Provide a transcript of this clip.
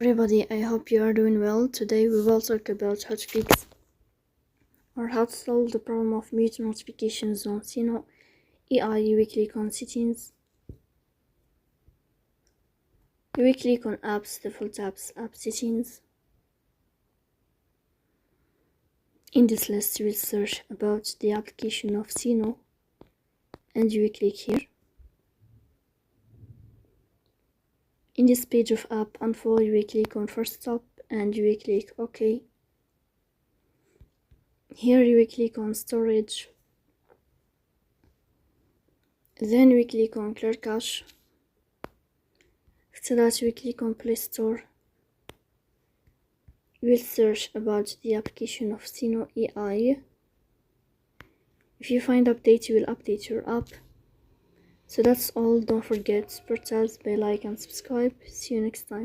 Everybody, I hope you are doing well. Today we will talk about how to fix or how to solve the problem of mute notifications on Suno AI. You will click on settings. You will click on apps, default apps, app settings. In this list you will search about the application of Suno and you will click here. In this page of app info you will click on first stop and you will click OK. Here you will click on storage. Then we click on clear cache. After that we click on Play Store. You will search about the application of Suno AI. If you find update, you will update your app. So that's all. Don't forget to press bell, like and subscribe. See you next time.